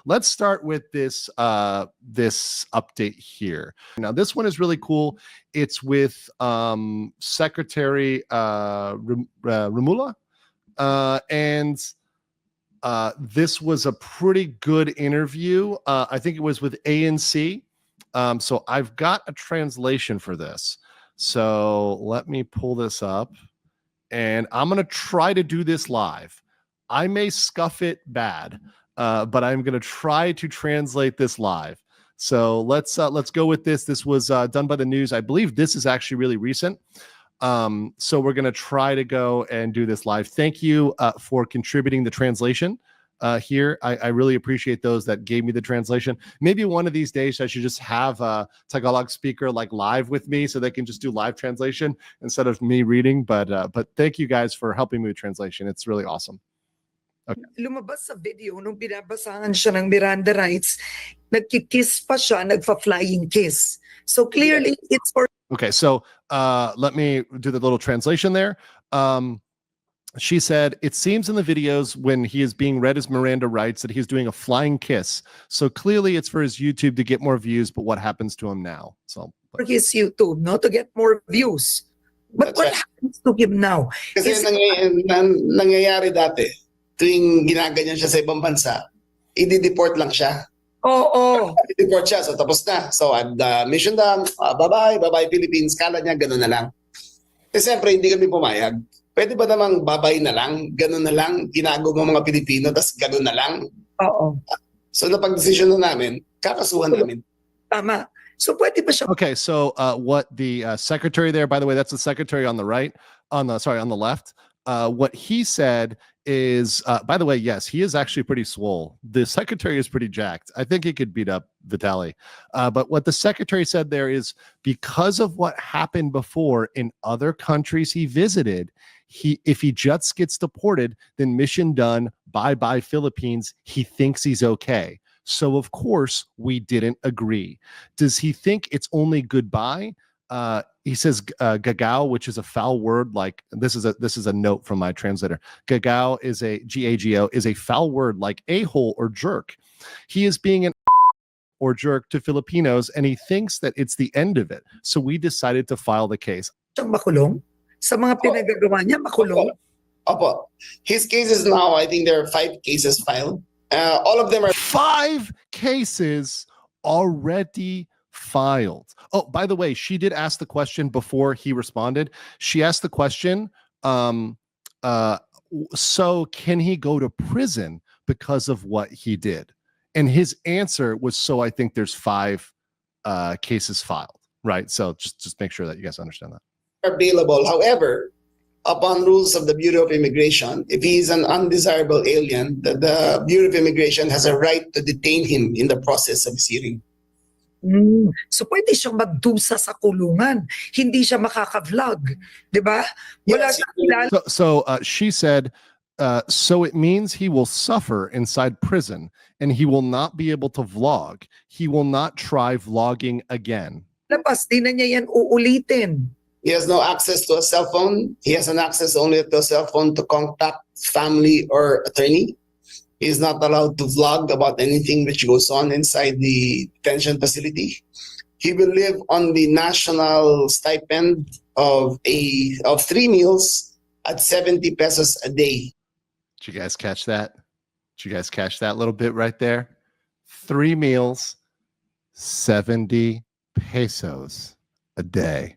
let's start with this this update here. Now, this one is really cool. It's with Secretary Rumula, and this was a pretty good interview. I think it was with ANC. So I've got a translation for this. So let me pull this up, and I'm going to try to do this live. I may scuff it bad, but I'm going to try to translate this live. So let's go with this. This was done by the news. I believe this is actually really recent. So we're going to try to go and do this live. Thank you for contributing the translation here. I really appreciate those that gave me the translation. Maybe one of these days I should just have a Tagalog speaker like live with me so they can just do live translation instead of me reading. But thank you guys for helping me with translation. It's really awesome. Okay. Lumabas sa video nung binabasahan siya ng Miranda rights, nagkikiss pa siya, nagfa-flying kiss. So clearly it's for... Okay, so let me do the little translation there. She said, it seems in the videos when he is being read his Miranda rights that he's doing a flying kiss. So clearly it's for his YouTube to get more views, but what happens to him now? So for his YouTube, no, to get more views. But what happens to him now? Kasi nangyayari dati, tuwing ginaganyan siya sa ibang bansa, i-deport lang siya. Oo. I-deport siya, so tapos na. So, mission done, bye-bye, bye-bye Philippines, kala niya, gano'n na lang. Kasi siyempre, hindi kami pumayag. Pwede ba namang bye-bye na lang, gano'n na lang, ginago ng mga Pilipino, tapos gano'n na lang? Oo. So, napag-decision na namin, kakasuhan namin. Tama. So, pwede ba siya? Okay, so what the secretary there, by the way, that's the secretary on the right, on the left. What he said is, by the way, yes, he is actually pretty swole. The secretary is pretty jacked. I think he could beat up Vitaly. But what the secretary said there is, because of what happened before in other countries he visited, if he just gets deported, then mission done, bye-bye Philippines, he thinks he's okay. So of course we didn't agree. Does he think it's only goodbye? He says gagao, which is a foul word. Like this is a note from my translator. Gagao is G-A-G-O is a foul word like a-hole or jerk. He is being an or jerk to Filipinos, and he thinks that it's the end of it. So we decided to file the case. Makulong? Sa mga pinagagawa niya, makulong? Opo. His cases now, I think there are 5 cases filed. All of them are 5 cases already filed. Oh, by the way, she did ask the question before he responded. She asked the question, so can he go to prison because of what he did? And his answer was, so I think there's 5 cases filed, right? So just make sure that you guys understand that. Available. However, upon rules of the Bureau of Immigration, if he is an undesirable alien, the Bureau of Immigration has a right to detain him in the process of his hearing. So pwede siyang magdusa sa kulungan. Hindi siya makaka-vlog. Diba? Wala yes. So she said, so it means he will suffer inside prison and he will not be able to vlog. He will not try vlogging again. Labas, di na niya yan uulitin. He has no access to a cell phone. He has an access only to a cell phone to contact family or attorney. He is not allowed to vlog about anything which goes on inside the detention facility. He will live on the national stipend of 3 meals at 70 pesos a day. Did you guys catch that? Did you guys catch that little bit right there? 3 meals, 70 pesos a day.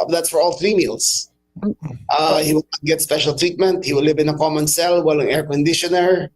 That's for all 3 meals. He will get special treatment. He will live in a common cell, walang air conditioner.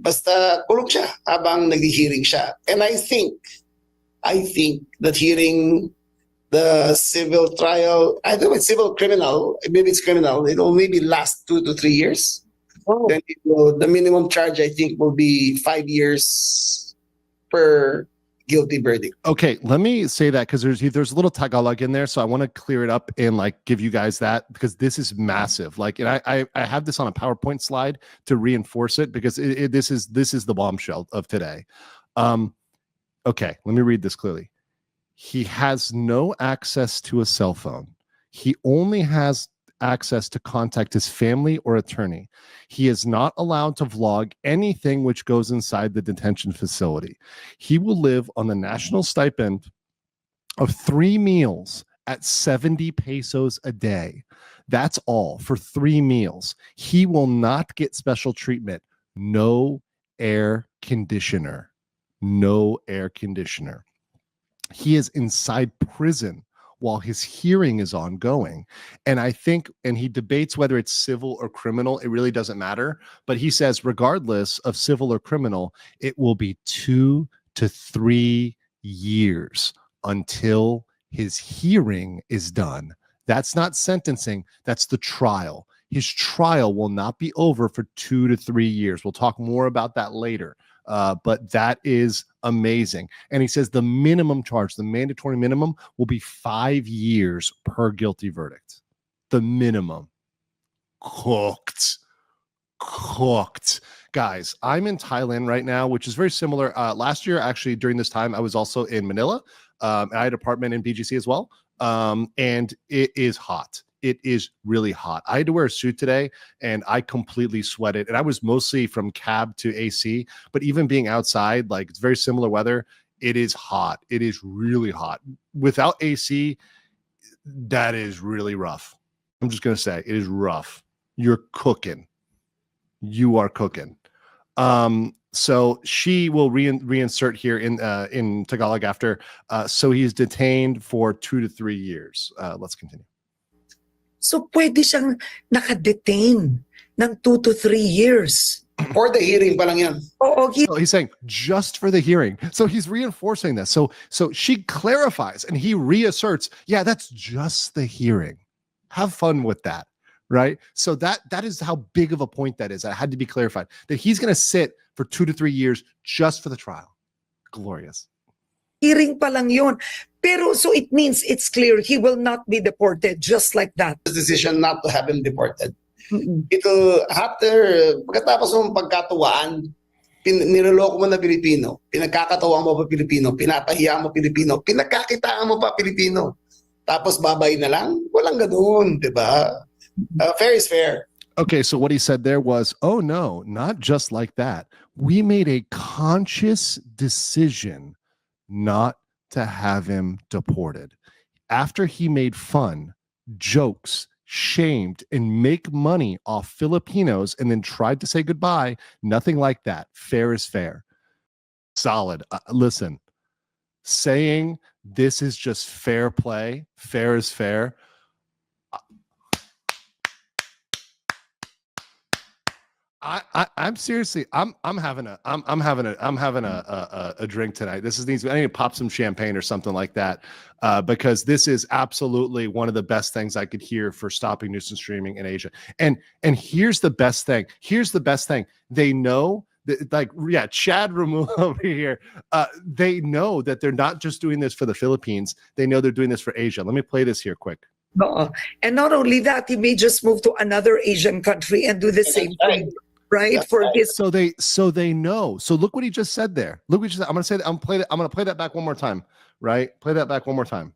Basta kulong siya habang nag-hearing siya. And I think that hearing the civil trial, I don't know, it's civil criminal, maybe it's criminal, it will maybe last 2 to 3 years. Oh. Then the minimum charge, I think, will be 5 years per guilty verdict. Okay, let me say that because there's a little Tagalog in there, so I want to clear it up and like give you guys that because this is massive. Like, and I have this on a PowerPoint slide to reinforce it because this is the bombshell of today. Okay, let me read this clearly. He has no access to a cell phone. He only has access to contact his family or attorney. He is not allowed to vlog anything which goes inside the detention facility. He will live on the national stipend of 3 meals at 70 pesos a day. That's all for 3 meals. He will not get special treatment. No air conditioner. No air conditioner. He is inside prison while his hearing is ongoing. And I think, and he debates whether it's civil or criminal, it really doesn't matter. But he says, regardless of civil or criminal, it will be 2 to 3 years until his hearing is done. That's not sentencing, that's the trial. His trial will not be over for 2 to 3 years. We'll talk more about that later. But that is amazing. And he says the minimum charge, the mandatory minimum, will be 5 years per guilty verdict. The minimum. Cooked. Guys, I'm in Thailand right now, which is very similar. Last year, actually, during this time, I was also in Manila. I had an apartment in BGC as well. And it is hot. It is really hot. I had to wear a suit today and I completely sweated. And I was mostly from cab to AC, but even being outside, like it's very similar weather. It is hot. It is really hot. Without AC, that is really rough. I'm just going to say it is rough. You're cooking. You are cooking. So she will reinsert here in Tagalog after. So he's detained for 2 to 3 years. Let's continue. So pwede siyang nakadetain ng 2 to 3 years. For the hearing pa lang yan. Oo, So he's saying just for the hearing. So he's reinforcing this. So she clarifies and he reasserts, yeah, that's just the hearing. Have fun with that, right? So that is how big of a point that is. That had to be clarified. That he's going to sit for 2 to 3 years just for the trial. Glorious. hearing pa lang yun. Pero so it means it's clear he will not be deported just like that. Decision not to have him deported. Mm-mm. Ito, after, pagkatapos ng pagkatuwaan, niloloko mo na Pilipino, pinagkakatawaan mo pa Pilipino, pinapahiya mo Pilipino, pinagkakitaan mo pa Pilipino. Tapos babay na lang? Walang ganoon, di ba? Fair is fair. Okay, so what he said there was, oh no, not just like that. We made a conscious decision not to have him deported. After he made fun, jokes, shamed, and make money off Filipinos and then tried to say goodbye, nothing like that. Fair is fair. Solid. Listen, saying this is just fair play, fair is fair. I'm seriously, I'm having a drink tonight. I need to pop some champagne or something like that, because this is absolutely one of the best things I could hear for stopping nuisance streaming in Asia. And here's the best thing. They know that, like, yeah, Chad Ramul over here. They know that they're not just doing this for the Philippines. They know they're doing this for Asia. Let me play this here quick. And not only that, he may just move to another Asian country and do the same thing. Right? For his So they know. So look what he just said there. Look what he just said. I'm gonna play that back one more time. Right? Play that back one more time.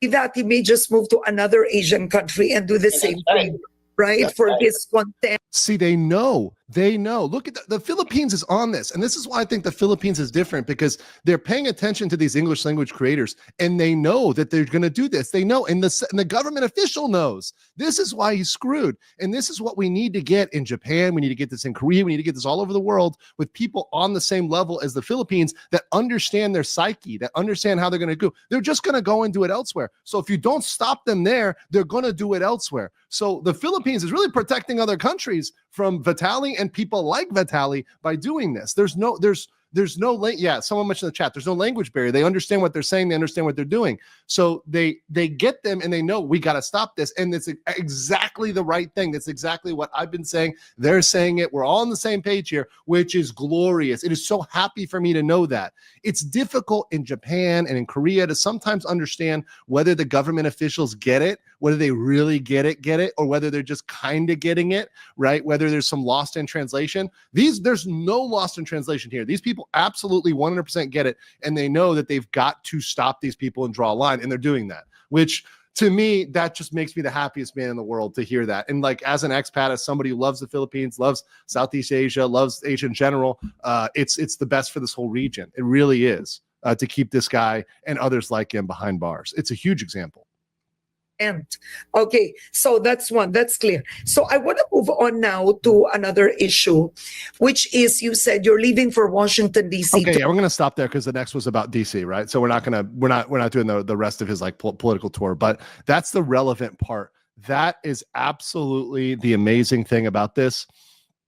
that he may just move to another Asian country and do the same thing. Right? For his content. See, they know. Look at the Philippines is on this. And this is why I think the Philippines is different, because they're paying attention to these English language creators and they know that they're going to do this. They know, and the government official knows. This is why he's screwed. And this is what we need to get in Japan. We need to get this in Korea. We need to get this all over the world with people on the same level as the Philippines that understand their psyche, that understand how they're going to go. They're just going to go and do it elsewhere. So if you don't stop them there, they're going to do it elsewhere. So the Philippines is really protecting other countries from Vitaly and people like Vitaly by doing this. There's no someone mentioned in the chat, there's no language barrier. They understand what they're saying, they understand what they're doing. So they get them and they know we got to stop this. And it's exactly the right thing. That's exactly what I've been saying. They're saying it. We're all on the same page here, which is glorious. It is so happy for me to know that. It's difficult in Japan and in Korea to sometimes understand whether the government officials get it, whether they really get it, or whether they're just kind of getting it, right? Whether there's some lost in translation. There's no lost in translation here. These people absolutely 100% get it, and they know that they've got to stop these people and draw a line, and they're doing that, which to me, that just makes me the happiest man in the world to hear that. And like, as an expat, as somebody who loves the Philippines, loves Southeast Asia, loves Asia in general, it's the best for this whole region. It really is, to keep this guy and others like him behind bars. It's a huge example. And okay, so that's one, that's clear. So I want to move on now to another issue, which is, you said you're leaving for Washington DC. Okay, yeah, we're gonna stop there because the next was about DC, right? So we're not doing the rest of his like political tour, but that's the relevant part. That is absolutely the amazing thing about this.